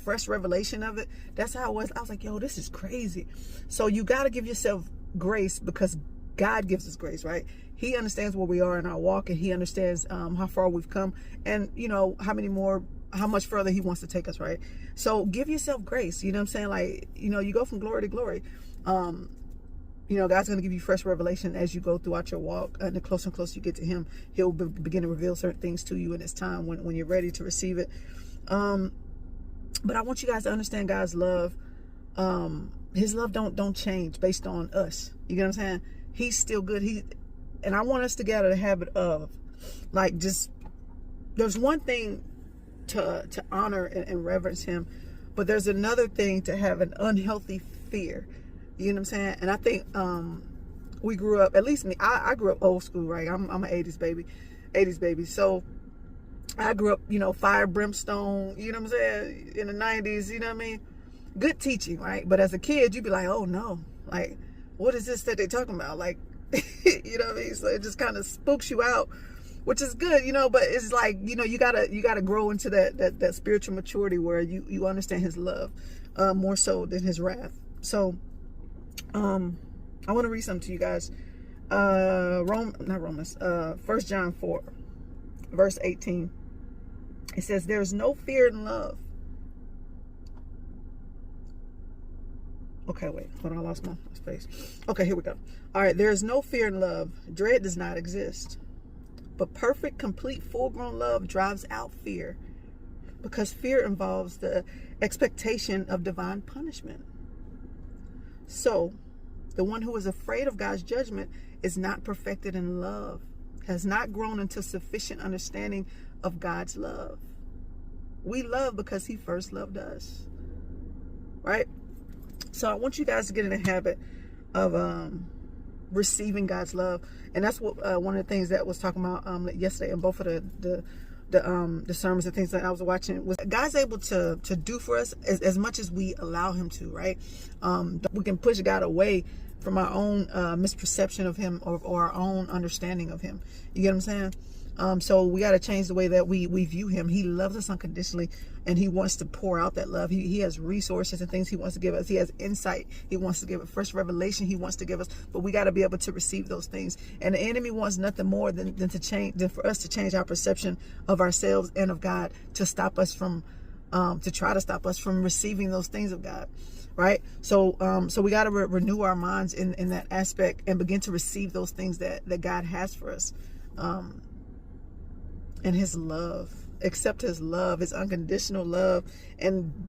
fresh revelation of it. That's how it was. I was like, yo, this is crazy. So you got to give yourself grace, because God gives us grace, right? He understands where we are in our walk, and he understands how far we've come, and you know how much further he wants to take us, right? So give yourself grace. You know what I'm saying? Like, you know, you go from glory to glory. You know, God's going to give you fresh revelation as you go throughout your walk. And the closer and closer you get to him, he'll begin to reveal certain things to you in his time when you're ready to receive it. But I want you guys to understand God's love. His love don't change based on us. You get what I'm saying? He's still good. And I want us to get out of the habit of, like, just, there's one thing to honor and reverence him, but there's another thing to have an unhealthy fear. You know what I'm saying? And I think we grew up, at least me, I grew up old school, right? I'm an 80s baby. So I grew up, you know, fire, brimstone, you know what I'm saying, in the 90s, you know what I mean? Good teaching, right? But as a kid, you'd be like, oh no, like, what is this that they're talking about? Like, you know what I mean? So it just kind of spooks you out, which is good, you know, but it's like, you know, you gotta grow into that spiritual maturity where you understand his love more so than his wrath. So I want to read something to you guys. 1 John 4, verse 18. It says, there's no fear in love. Okay, wait, hold on, I lost my space. Okay, here we go. All right, there is no fear in love. Dread does not exist. But perfect, complete, full-grown love drives out fear, because fear involves the expectation of divine punishment. So, the one who is afraid of God's judgment is not perfected in love, has not grown into sufficient understanding of God's love. We love because he first loved us, right? So I want you guys to get in the habit of receiving God's love, and that's what one of the things that was talking about yesterday in both of the sermons and things that I was watching was God's able to do for us as much as we allow him to, right? We can push God away from our own misperception of him or our own understanding of him. You get what I'm saying? So we got to change the way that we view him. He loves us unconditionally, and he wants to pour out that love. He has resources and things he wants to give us. He has insight. He wants to give us fresh revelation. He wants to give us, but we got to be able to receive those things. And the enemy wants nothing more than for us to change our perception of ourselves and of God, to stop us from, to try to stop us from receiving those things of God. Right. So we got to renew our minds in that aspect and begin to receive those things that God has for us. And his love, accept his love, his unconditional love, and